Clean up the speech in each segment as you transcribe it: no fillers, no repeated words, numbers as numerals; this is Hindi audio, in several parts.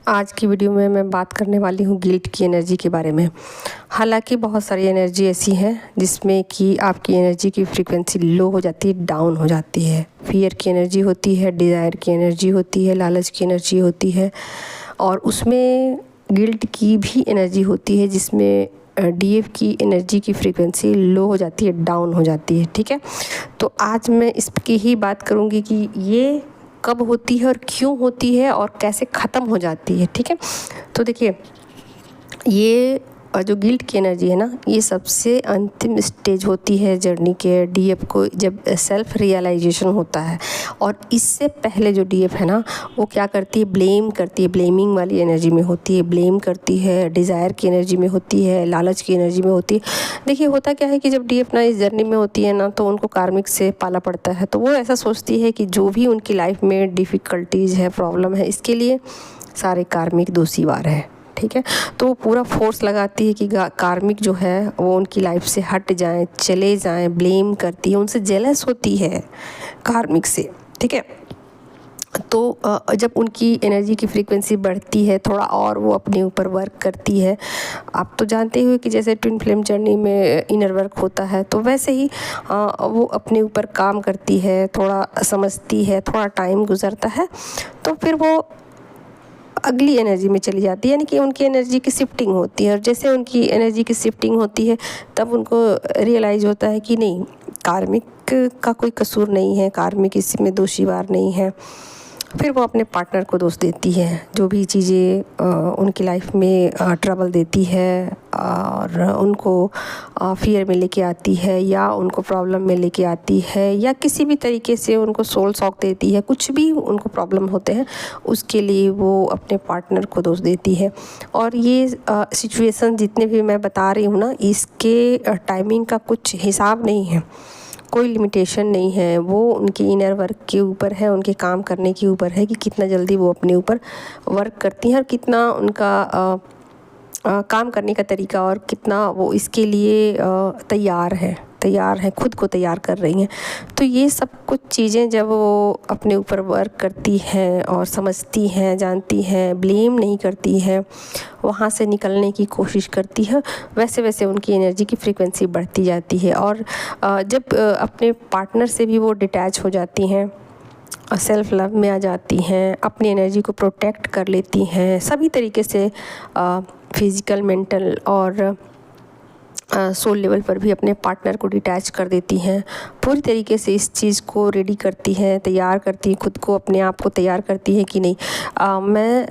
आज की वीडियो में मैं बात करने वाली हूँ गिल्ट की एनर्जी के बारे में। हालांकि बहुत सारी एनर्जी ऐसी हैं जिसमें कि आपकी एनर्जी की फ्रीक्वेंसी लो हो जाती है, डाउन हो जाती है। फियर की एनर्जी होती है, डिज़ायर की एनर्जी होती है, लालच की एनर्जी होती है और उसमें गिल्ट की भी एनर्जी होती है जिसमें डीएफ की एनर्जी की फ्रीक्वेंसी लो हो जाती है, डाउन हो जाती है। ठीक है, तो आज मैं इसकी ही बात करूँगी कि ये कब होती है और क्यों होती है और कैसे ख़त्म हो जाती है। ठीक है, तो देखिए ये जो गिल्ट की एनर्जी है ना, ये सबसे अंतिम स्टेज होती है जर्नी के डीएफ को, जब सेल्फ रियलाइजेशन होता है। और इससे पहले जो डीएफ है ना, वो क्या करती है, ब्लेम करती है, ब्लेमिंग वाली एनर्जी में होती है, ब्लेम करती है, डिज़ायर की एनर्जी में होती है, लालच की एनर्जी में होती है। देखिए होता क्या है कि जब डीएफ ना इस जर्नी में होती है ना, तो उनको कार्मिक से पाला पड़ता है। तो वो ऐसा सोचती है कि जो भी उनकी लाइफ में डिफ़िकल्टीज़ है, प्रॉब्लम है, इसके लिए सारे कार्मिक दोषीवार हैं। ठीक है, तो वो पूरा फोर्स लगाती है कि कार्मिक जो है वो उनकी लाइफ से हट जाएं, चले जाएं, ब्लेम करती है, उनसे जेलस होती है कार्मिक से। ठीक है, तो जब उनकी एनर्जी की फ्रीक्वेंसी बढ़ती है थोड़ा और वो अपने ऊपर वर्क करती है। आप तो जानते हो कि जैसे ट्विन फ्लेम जर्नी में इनर वर्क होता है, तो वैसे ही वो अपने ऊपर काम करती है, थोड़ा समझती है, थोड़ा टाइम गुजरता है, तो फिर वो अगली एनर्जी में चली जाती है, यानी कि उनकी एनर्जी की शिफ्टिंग होती है। और जैसे उनकी एनर्जी की शिफ्टिंग होती है तब उनको रियलाइज़ होता है कि नहीं, कार्मिक का कोई कसूर नहीं है, कार्मिक इसमें दोषीवार नहीं है। फिर वो अपने पार्टनर को दोष देती है, जो भी चीज़ें उनकी लाइफ में ट्रबल देती है और उनको फियर में लेके आती है या उनको प्रॉब्लम में लेके आती है या किसी भी तरीके से उनको सोल शॉक देती है, कुछ भी उनको प्रॉब्लम होते हैं उसके लिए वो अपने पार्टनर को दोष देती है। और ये सिचुएशन जितने भी मैं बता रही हूँ ना, इसके टाइमिंग का कुछ हिसाब नहीं है, कोई लिमिटेशन नहीं है। वो उनके इनर वर्क के ऊपर है, उनके काम करने के ऊपर है कि कितना जल्दी वो अपने ऊपर वर्क करती हैं और कितना उनका काम करने का तरीका और कितना वो इसके लिए तैयार है, खुद को तैयार कर रही हैं। तो ये सब कुछ चीज़ें जब वो अपने ऊपर वर्क करती हैं और समझती हैं, जानती हैं, ब्लेम नहीं करती हैं, वहाँ से निकलने की कोशिश करती है, वैसे वैसे उनकी एनर्जी की फ्रीक्वेंसी बढ़ती जाती है। और जब अपने पार्टनर से भी वो डिटैच हो जाती हैं, सेल्फ लव में आ जाती हैं, अपनी एनर्जी को प्रोटेक्ट कर लेती हैं सभी तरीके से, फिज़िकल, मेंटल और सोल लेवल पर भी अपने पार्टनर को डिटैच कर देती हैं, पूरी तरीके से इस चीज़ को रेडी करती हैं, तैयार करती हैं, खुद को, अपने आप को तैयार करती हैं कि नहीं, मैं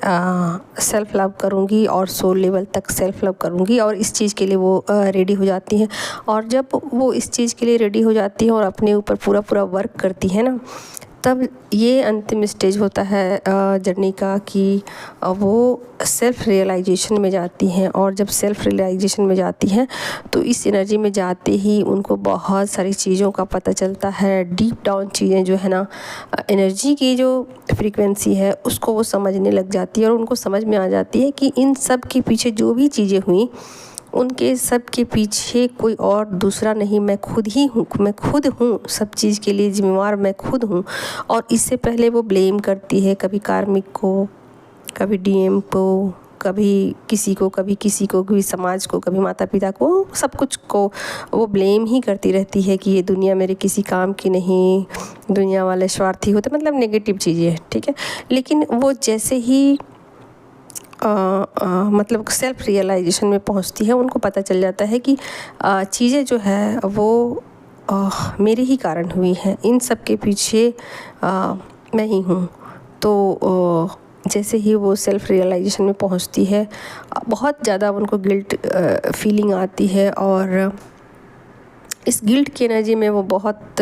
सेल्फ लव करूँगी और सोल लेवल तक सेल्फ लव करूँगी। और इस चीज़ के लिए वो रेडी हो जाती हैं। और जब वो इस चीज़ के लिए रेडी हो जाती हैं और अपने ऊपर पूरा वर्क करती है ना, तब ये अंतिम स्टेज होता है जर्नी का कि वो सेल्फ रियलाइजेशन में जाती हैं। और जब सेल्फ रियलाइजेशन में जाती हैं तो इस एनर्जी में जाते ही उनको बहुत सारी चीज़ों का पता चलता है, डीप डाउन चीज़ें जो है ना, एनर्जी की जो फ्रीक्वेंसी है उसको वो समझने लग जाती है। और उनको समझ में आ जाती है कि इन सब के पीछे जो भी चीज़ें हुई, उनके सब के पीछे कोई और दूसरा नहीं, मैं खुद ही हूँ, मैं खुद हूँ, सब चीज़ के लिए जिम्मेवार मैं खुद हूँ। और इससे पहले वो ब्लेम करती है, कभी कार्मिक को, कभी डीएम को, कभी किसी को, कभी समाज को, कभी माता पिता को, सब कुछ को वो ब्लेम ही करती रहती है कि ये दुनिया मेरे किसी काम की नहीं, दुनिया वाले स्वार्थी होते, मतलब नेगेटिव चीज़ें। ठीक है, लेकिन वो जैसे ही मतलब सेल्फ रियलाइजेशन में पहुंचती है, उनको पता चल जाता है कि चीज़ें जो है वो मेरे ही कारण हुई हैं, इन सब के पीछे मैं ही हूँ। तो जैसे ही वो सेल्फ रियलाइजेशन में पहुंचती है, बहुत ज़्यादा उनको गिल्ट फीलिंग आती है। और इस गिल्ट की एनर्जी में वो बहुत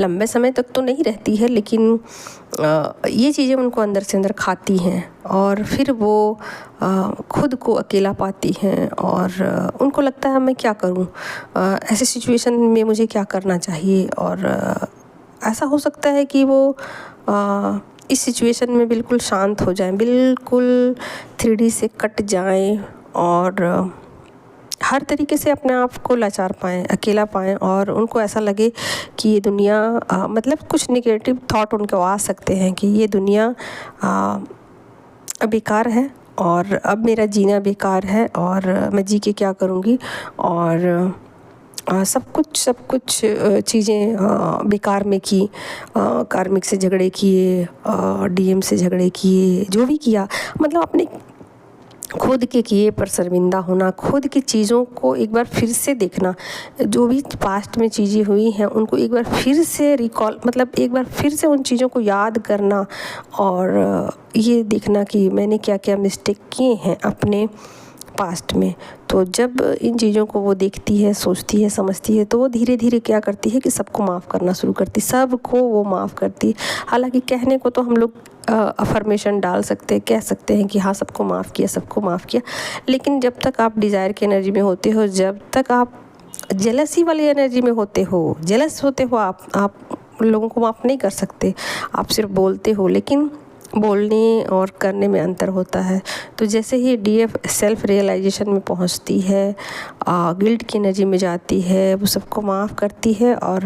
लंबे समय तक तो नहीं रहती है, लेकिन ये चीज़ें उनको अंदर से अंदर खाती हैं और फिर वो खुद को अकेला पाती हैं। और उनको लगता है मैं क्या करूं, ऐसे सिचुएशन में मुझे क्या करना चाहिए। और ऐसा हो सकता है कि वो इस सिचुएशन में बिल्कुल शांत हो जाएं, बिल्कुल 3D से कट जाएं और हर तरीके से अपने आप को लाचार पाएँ, अकेला पाएँ। और उनको ऐसा लगे कि ये दुनिया मतलब कुछ नेगेटिव थॉट उनको आ सकते हैं कि ये दुनिया बेकार है और अब मेरा जीना बेकार है और मैं जी के क्या करूँगी, और सब कुछ चीज़ें बेकार में की, कार्मिक से झगड़े किए, डीएम से झगड़े किए, जो भी किया मतलब अपने खुद के किए पर शर्मिंदा होना, खुद की चीज़ों को एक बार फिर से देखना, जो भी पास्ट में चीज़ें हुई हैं उनको एक बार फिर से रिकॉल मतलब एक बार फिर से उन चीज़ों को याद करना और ये देखना कि मैंने क्या क्या मिस्टेक किए हैं अपने पास्ट में। तो जब इन चीज़ों को वो देखती है, सोचती है, समझती है, तो वो धीरे धीरे क्या करती है कि सबको माफ़ करना शुरू करती, सबको वो माफ़ करती। हालांकि कहने को तो हम लोग अफर्मेशन डाल सकते हैं, कह सकते हैं कि हाँ सबको माफ़ किया, सबको माफ़ किया, लेकिन जब तक आप डिज़ायर की एनर्जी में होते हो, जब तक आप जेलसी वाली एनर्जी में होते हो, जेलस होते हो, आप लोगों को माफ़ नहीं कर सकते। आप सिर्फ बोलते हो, लेकिन बोलने और करने में अंतर होता है। तो जैसे ही डीएफ सेल्फ रियलाइजेशन में पहुंचती है, गिल्ट की एनर्जी में जाती है, वो सबको माफ़ करती है और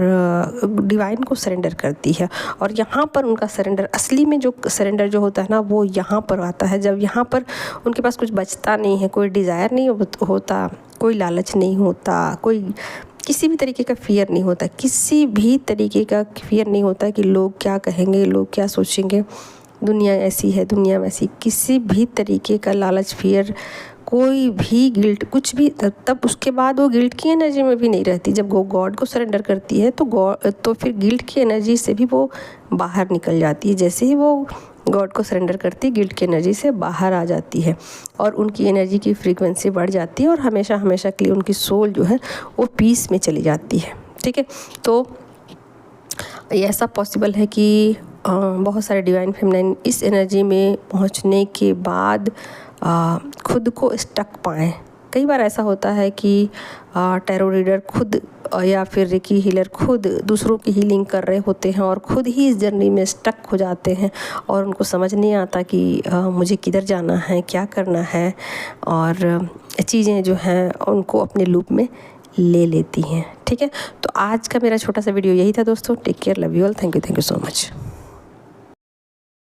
डिवाइन को सरेंडर करती है। और यहाँ पर उनका सरेंडर, असली में जो सरेंडर जो होता है ना, वो यहाँ पर आता है जब यहाँ पर उनके पास कुछ बचता नहीं है, कोई डिज़ायर नहीं होता, कोई लालच नहीं होता, कोई किसी भी तरीके का फ़ियर नहीं होता, किसी भी तरीके का फ़ियर नहीं होता कि लोग क्या कहेंगे, लोग क्या सोचेंगे, दुनिया ऐसी है, दुनिया वैसी, किसी भी तरीके का लालच, फियर, कोई भी गिल्ट, कुछ भी। तब उसके बाद वो गिल्ट की एनर्जी में भी नहीं रहती। जब वो गॉड को सरेंडर करती है तो फिर गिल्ट की एनर्जी से भी वो बाहर निकल जाती है। जैसे ही वो गॉड को सरेंडर करती है, गिल्ट की एनर्जी से बाहर आ जाती है और उनकी एनर्जी की फ्रीक्वेंसी बढ़ जाती है और हमेशा हमेशा के लिए उनकी सोल जो है वो पीस में चली जाती है। ठीक है, तो ऐसा पॉसिबल है कि बहुत सारे डिवाइन फेमिनाइन इस एनर्जी में पहुंचने के बाद खुद को स्टक पाएँ। कई बार ऐसा होता है कि टैरो रीडर खुद या फिर रेकी हीलर खुद दूसरों की हीलिंग कर रहे होते हैं और खुद ही इस जर्नी में स्टक हो जाते हैं और उनको समझ नहीं आता कि मुझे किधर जाना है, क्या करना है, और चीज़ें जो हैं उनको अपने लूप में ले लेती हैं। ठीक है, तो आज का मेरा छोटा सा वीडियो यही था दोस्तों। Take care, love you all, thank you so much.